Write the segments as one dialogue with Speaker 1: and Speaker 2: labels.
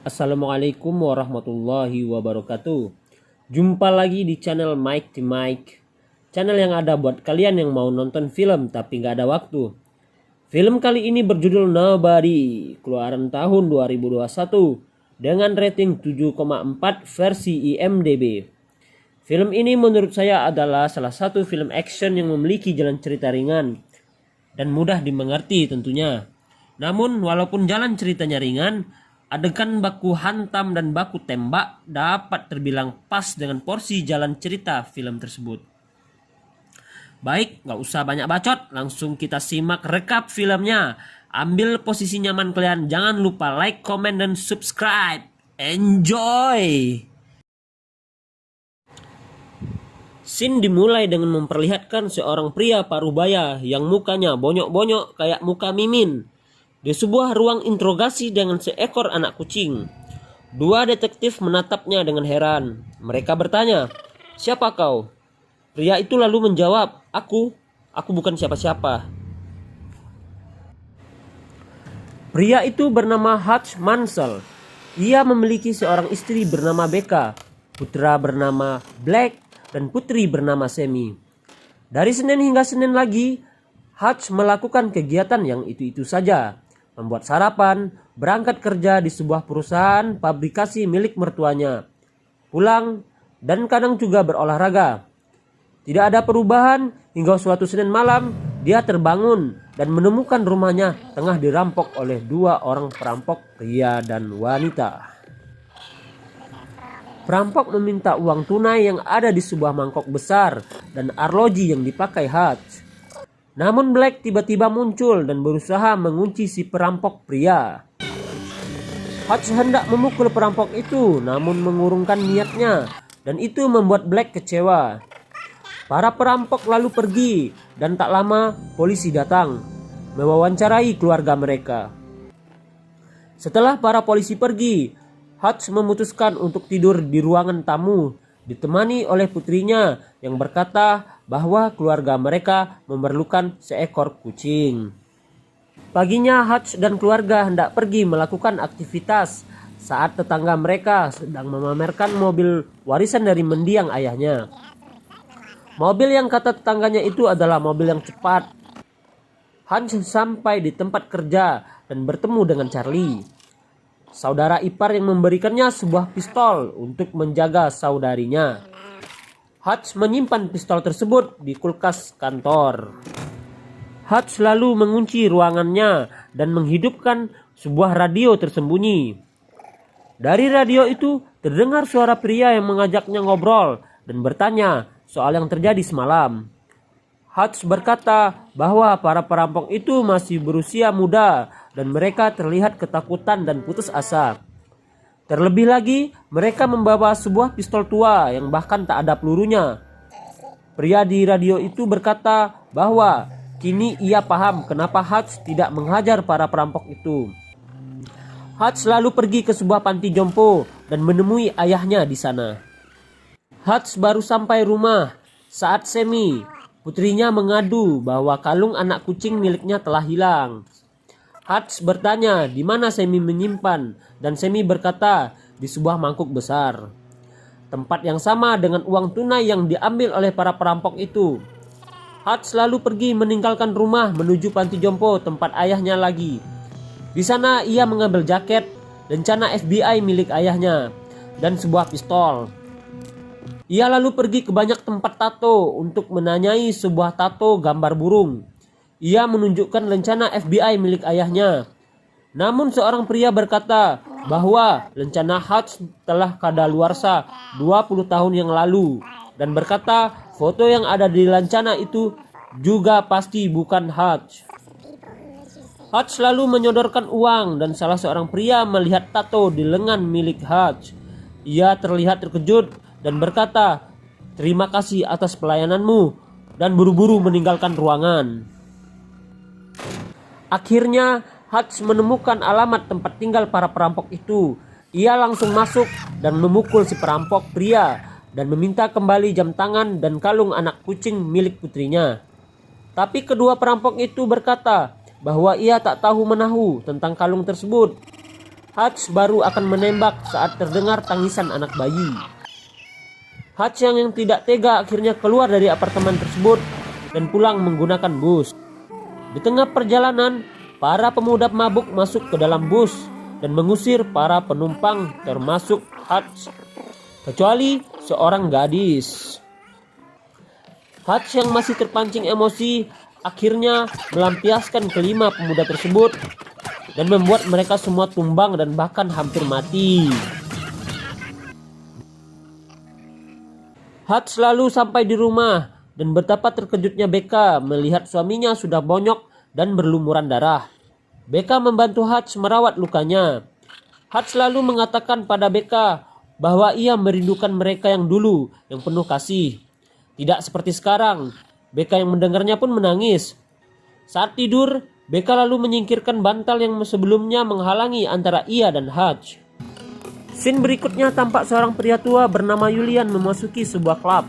Speaker 1: Assalamualaikum warahmatullahi wabarakatuh. Jumpa lagi di channel Mike the Mike. Channel yang ada buat kalian yang mau nonton film tapi nggak ada waktu. Film kali ini berjudul Nobody, keluaran tahun 2021 dengan rating 7,4 versi IMDb. Film ini menurut saya adalah salah satu film action yang memiliki jalan cerita ringan dan mudah dimengerti tentunya. Namun walaupun jalan ceritanya ringan, adegan baku hantam dan baku tembak dapat terbilang pas dengan porsi jalan cerita film tersebut. Baik, gak usah banyak bacot, langsung kita simak rekap filmnya. Ambil posisi nyaman kalian, jangan lupa like, comment, dan subscribe. Enjoy! Scene dimulai dengan memperlihatkan seorang pria parubaya yang mukanya bonyok-bonyok kayak muka Mimin di sebuah ruang interogasi dengan seekor anak kucing. Dua detektif menatapnya dengan heran. Mereka bertanya, "Siapa kau?" Pria itu lalu menjawab, Aku bukan siapa-siapa." Pria itu bernama Hutch Mansell. Ia memiliki seorang istri bernama Becca, putra bernama Black, dan putri bernama Sammy. Dari Senin hingga Senin lagi, Hutch melakukan kegiatan yang itu-itu saja. Membuat sarapan, berangkat kerja di sebuah perusahaan pabrikasi milik mertuanya, pulang, dan kadang juga berolahraga. Tidak ada perubahan hingga suatu Senin malam, dia terbangun dan menemukan rumahnya tengah dirampok oleh dua orang perampok, pria dan wanita. Perampok meminta uang tunai yang ada di sebuah mangkok besar dan arloji yang dipakai Hutch. Namun Black tiba-tiba muncul dan berusaha mengunci si perampok pria. Hutch hendak memukul perampok itu namun mengurungkan niatnya dan itu membuat Black kecewa. Para perampok lalu pergi dan tak lama polisi datang mewawancarai keluarga mereka. Setelah para polisi pergi, Hutch memutuskan untuk tidur di ruangan tamu ditemani oleh putrinya yang berkata bahwa keluarga mereka memerlukan seekor kucing. Paginya Hutch dan keluarga hendak pergi melakukan aktivitas saat tetangga mereka sedang memamerkan mobil warisan dari mendiang ayahnya. Mobil yang kata tetangganya itu adalah mobil yang cepat. Hutch sampai di tempat kerja dan bertemu dengan Charlie, saudara ipar yang memberikannya sebuah pistol untuk menjaga saudarinya. Hutch menyimpan pistol tersebut di kulkas kantor. Hutch lalu mengunci ruangannya dan menghidupkan sebuah radio tersembunyi. Dari radio itu terdengar suara pria yang mengajaknya ngobrol dan bertanya soal yang terjadi semalam. Hutch berkata bahwa para perampok itu masih berusia muda dan mereka terlihat ketakutan dan putus asa. Terlebih lagi, mereka membawa sebuah pistol tua yang bahkan tak ada pelurunya. Pria di radio itu berkata bahwa kini ia paham kenapa Hutch tidak menghajar para perampok itu. Hutch lalu pergi ke sebuah panti jompo dan menemui ayahnya di sana. Hutch baru sampai rumah saat Sammy, putrinya, mengadu bahwa kalung anak kucing miliknya telah hilang. Hutch bertanya di mana Sammy menyimpan dan Sammy berkata di sebuah mangkuk besar. Tempat yang sama dengan uang tunai yang diambil oleh para perampok itu. Hutch lalu pergi meninggalkan rumah menuju panti jompo tempat ayahnya lagi. Di sana ia mengambil jaket, lencana FBI milik ayahnya, dan sebuah pistol. Ia lalu pergi ke banyak tempat tato untuk menanyai sebuah tato gambar burung. Ia menunjukkan lencana FBI milik ayahnya. Namun seorang pria berkata bahwa lencana Hutch telah kadaluarsa 20 tahun yang lalu dan berkata foto yang ada di lencana itu juga pasti bukan Hutch. Hutch lalu menyodorkan uang dan salah seorang pria melihat tato di lengan milik Hutch. Ia terlihat terkejut dan berkata, "Terima kasih atas pelayananmu," dan buru-buru meninggalkan ruangan. Akhirnya Hutch menemukan alamat tempat tinggal para perampok itu. Ia langsung masuk dan memukul si perampok pria dan meminta kembali jam tangan dan kalung anak kucing milik putrinya. Tapi kedua perampok itu berkata bahwa ia tak tahu menahu tentang kalung tersebut. Hutch baru akan menembak saat terdengar tangisan anak bayi. Hutch yang tidak tega akhirnya keluar dari apartemen tersebut dan pulang menggunakan bus. Di tengah perjalanan, para pemuda mabuk masuk ke dalam bus dan mengusir para penumpang termasuk Hutch, kecuali seorang gadis. Hutch yang masih terpancing emosi akhirnya melampiaskan kelima pemuda tersebut dan membuat mereka semua tumbang dan bahkan hampir mati. Hutch lalu sampai di rumah dan betapa terkejutnya Becca melihat suaminya sudah bonyok dan berlumuran darah. Becca membantu Hutch merawat lukanya. Hutch lalu mengatakan pada Becca bahwa ia merindukan mereka yang dulu, yang penuh kasih. Tidak seperti sekarang. Becca yang mendengarnya pun menangis. Saat tidur, Becca lalu menyingkirkan bantal yang sebelumnya menghalangi antara ia dan Hutch. Scene berikutnya tampak seorang pria tua bernama Julian memasuki sebuah klub.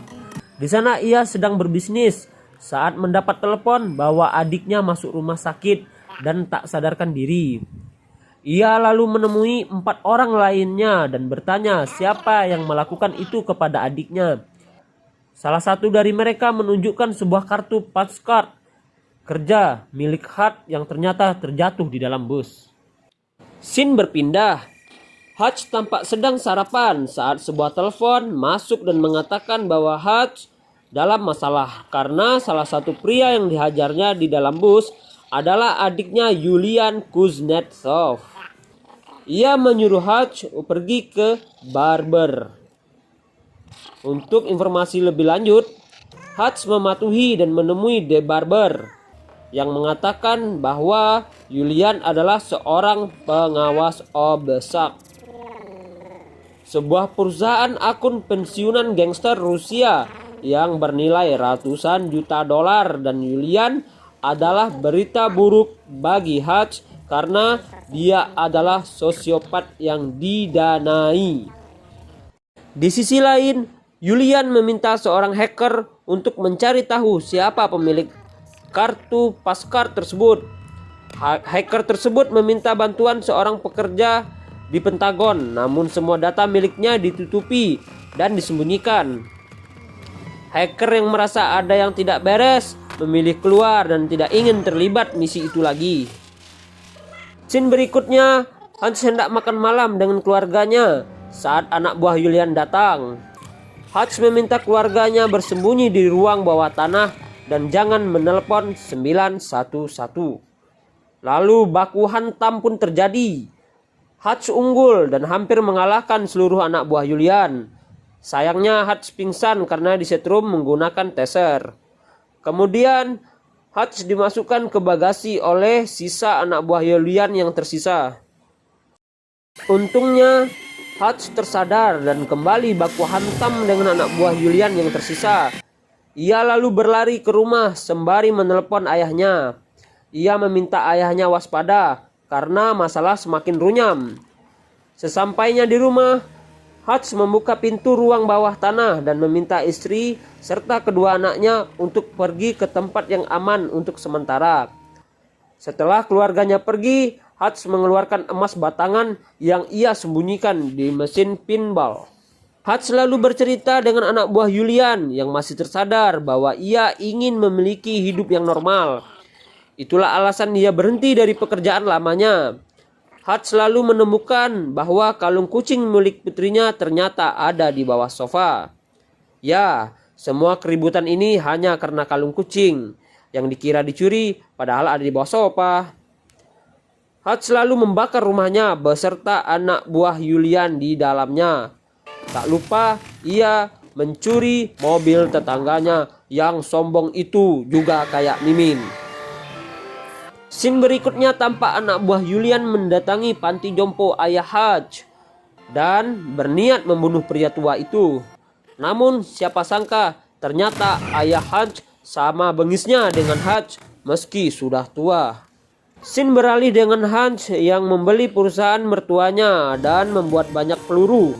Speaker 1: Di sana ia sedang berbisnis saat mendapat telepon bahwa adiknya masuk rumah sakit dan tak sadarkan diri. Ia lalu menemui 4 orang lainnya dan bertanya siapa yang melakukan itu kepada adiknya. Salah satu dari mereka menunjukkan sebuah kartu postcard kerja milik Hutch yang ternyata terjatuh di dalam bus. Scene berpindah. Hutch tampak sedang sarapan saat sebuah telepon masuk dan mengatakan bahwa Hutch dalam masalah karena salah satu pria yang dihajarnya di dalam bus adalah adiknya Julian Kuznetsov. Ia menyuruh Hutch pergi ke barber. Untuk informasi lebih lanjut, Hutch mematuhi dan menemui The Barber yang mengatakan bahwa Julian adalah seorang pengawas obsek. Sebuah perusahaan akun pensiunan gangster Rusia yang bernilai ratusan juta dolar, dan Julian adalah berita buruk bagi Hutch karena dia adalah sosiopat yang didanai. Di sisi lain, Julian meminta seorang hacker untuk mencari tahu siapa pemilik kartu postcard tersebut. Hacker tersebut meminta bantuan seorang pekerja di Pentagon, namun semua data miliknya ditutupi dan disembunyikan. Hacker yang merasa ada yang tidak beres memilih keluar dan tidak ingin terlibat misi itu lagi. Scene berikutnya, Hutch hendak makan malam dengan keluarganya saat anak buah Julian datang. Hutch meminta keluarganya bersembunyi di ruang bawah tanah dan jangan menelpon 911. Lalu baku hantam pun terjadi. Hutch unggul dan hampir mengalahkan seluruh anak buah Julian. Sayangnya Hutch pingsan karena disetrum menggunakan taser. Kemudian Hutch dimasukkan ke bagasi oleh sisa anak buah Julian yang tersisa. Untungnya Hutch tersadar dan kembali baku hantam dengan anak buah Julian yang tersisa. Ia lalu berlari ke rumah sembari menelpon ayahnya. Ia meminta ayahnya waspada karena masalah semakin runyam. Sesampainya di rumah, Hutch membuka pintu ruang bawah tanah dan meminta istri serta kedua anaknya untuk pergi ke tempat yang aman untuk sementara. Setelah keluarganya pergi, Hutch mengeluarkan emas batangan yang ia sembunyikan di mesin pinball. Hutch lalu bercerita dengan anak buah Julian yang masih tersadar bahwa ia ingin memiliki hidup yang normal. Itulah alasan dia berhenti dari pekerjaan lamanya. Hutch lalu menemukan bahwa kalung kucing milik putrinya ternyata ada di bawah sofa. Ya, semua keributan ini hanya karena kalung kucing yang dikira dicuri padahal ada di bawah sofa. Hutch lalu membakar rumahnya beserta anak buah Julian di dalamnya. Tak lupa ia mencuri mobil tetangganya yang sombong itu juga kayak Mimin. Scene berikutnya tampak anak buah Julian mendatangi panti jompo ayah Hutch dan berniat membunuh pria tua itu. Namun siapa sangka ternyata ayah Hutch sama bengisnya dengan Hutch meski sudah tua. Scene beralih dengan Hutch yang membeli perusahaan mertuanya dan membuat banyak peluru,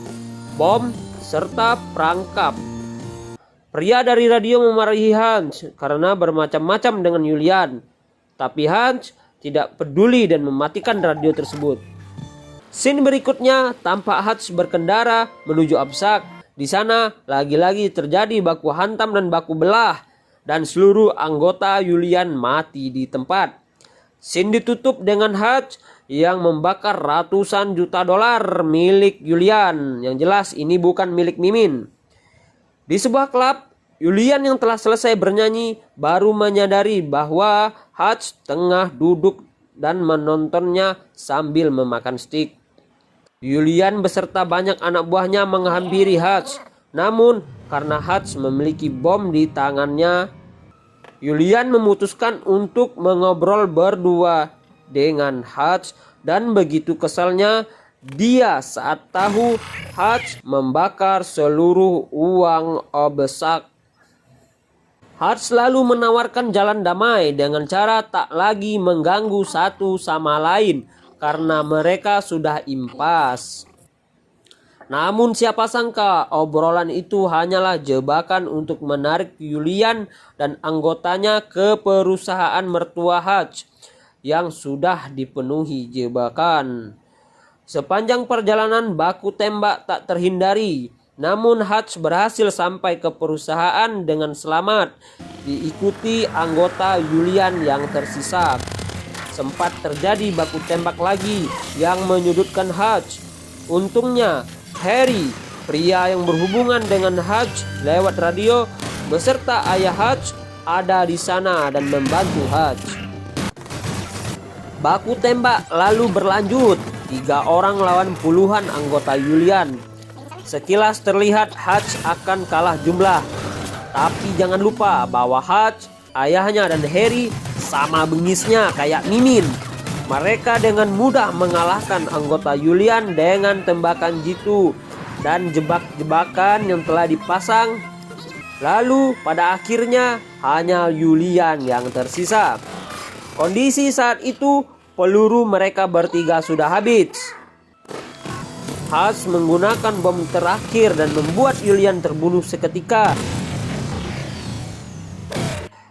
Speaker 1: bom, serta perangkap. Pria dari radio memarahi Hutch karena bermacam-macam dengan Julian. Tapi Hutch tidak peduli dan mematikan radio tersebut. Scene berikutnya tampak Hutch berkendara menuju Absak. Di sana lagi-lagi terjadi baku hantam dan baku belah, dan seluruh anggota Julian mati di tempat. Scene ditutup dengan Hutch yang membakar ratusan juta dolar milik Julian. Yang jelas ini bukan milik Mimin. Di sebuah klub, Julian yang telah selesai bernyanyi baru menyadari bahwa Hutch tengah duduk dan menontonnya sambil memakan stik. Julian beserta banyak anak buahnya menghampiri Hutch. Namun karena Hutch memiliki bom di tangannya, Julian memutuskan untuk mengobrol berdua dengan Hutch, dan begitu kesalnya dia saat tahu Hutch membakar seluruh uang Absak. Hutch lalu menawarkan jalan damai dengan cara tak lagi mengganggu satu sama lain karena mereka sudah impas. Namun siapa sangka obrolan itu hanyalah jebakan untuk menarik Julian dan anggotanya ke perusahaan mertua Hutch yang sudah dipenuhi jebakan. Sepanjang perjalanan baku tembak tak terhindari. Namun Hutch berhasil sampai ke perusahaan dengan selamat, diikuti anggota Julian yang tersisa. Sempat terjadi baku tembak lagi yang menyudutkan Hutch. Untungnya Harry, pria yang berhubungan dengan Hutch lewat radio, beserta ayah Hutch ada di sana dan membantu Hutch. Baku tembak lalu berlanjut, 3 orang lawan puluhan anggota Julian. Sekilas terlihat Hutch akan kalah jumlah, tapi jangan lupa bahwa Hutch, ayahnya dan Harry sama bengisnya kayak Mimin. Mereka dengan mudah mengalahkan anggota Julian dengan tembakan jitu dan jebak-jebakan yang telah dipasang. Lalu pada akhirnya hanya Julian yang tersisa. Kondisi saat itu peluru mereka bertiga sudah habis. Hutch menggunakan bom terakhir dan membuat Julian terbunuh seketika.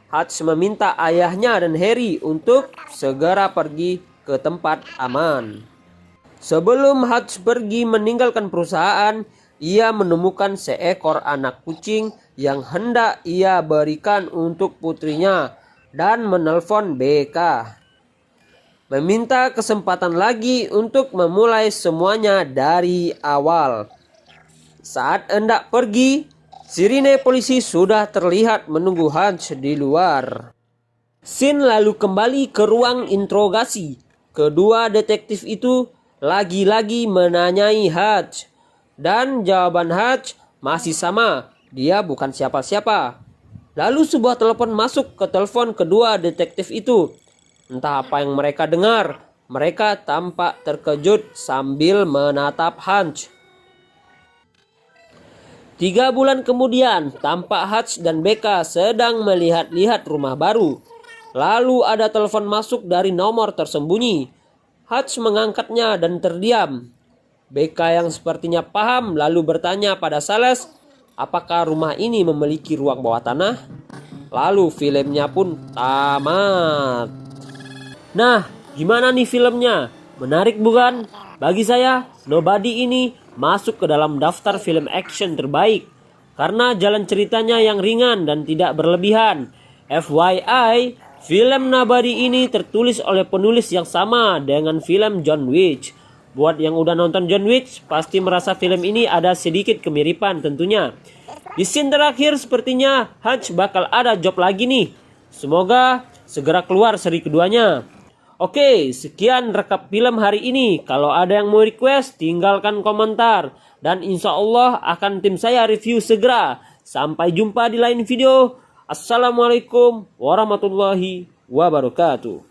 Speaker 1: Hutch meminta ayahnya dan Harry untuk segera pergi ke tempat aman. Sebelum Hutch pergi meninggalkan perusahaan, ia menemukan seekor anak kucing yang hendak ia berikan untuk putrinya dan menelpon BK. Meminta kesempatan lagi untuk memulai semuanya dari awal. Saat hendak pergi, sirine polisi sudah terlihat menunggu Hutch di luar. Scene lalu kembali ke ruang interogasi. Kedua detektif itu lagi-lagi menanyai Hutch, dan jawaban Hutch masih sama, dia bukan siapa-siapa. Lalu sebuah telepon masuk ke telepon kedua detektif itu. Entah apa yang mereka dengar, mereka tampak terkejut sambil menatap Hutch. 3 bulan kemudian, tampak Hutch dan BK sedang melihat-lihat rumah baru. Lalu ada telepon masuk dari nomor tersembunyi. Hutch mengangkatnya dan terdiam. BK yang sepertinya paham lalu bertanya pada sales, apakah rumah ini memiliki ruang bawah tanah? Lalu filmnya pun tamat. Nah, gimana nih filmnya? Menarik bukan? Bagi saya, Nobody ini masuk ke dalam daftar film action terbaik karena jalan ceritanya yang ringan dan tidak berlebihan. FYI, film Nobody ini tertulis oleh penulis yang sama dengan film John Wick. Buat yang udah nonton John Wick, pasti merasa film ini ada sedikit kemiripan tentunya. Di scene terakhir sepertinya Hutch bakal ada job lagi nih. Semoga segera keluar seri keduanya. Oke, sekian rekap film hari ini. Kalau ada yang mau request, tinggalkan komentar. Dan insya Allah akan tim saya review segera. Sampai jumpa di lain video. Assalamualaikum warahmatullahi wabarakatuh.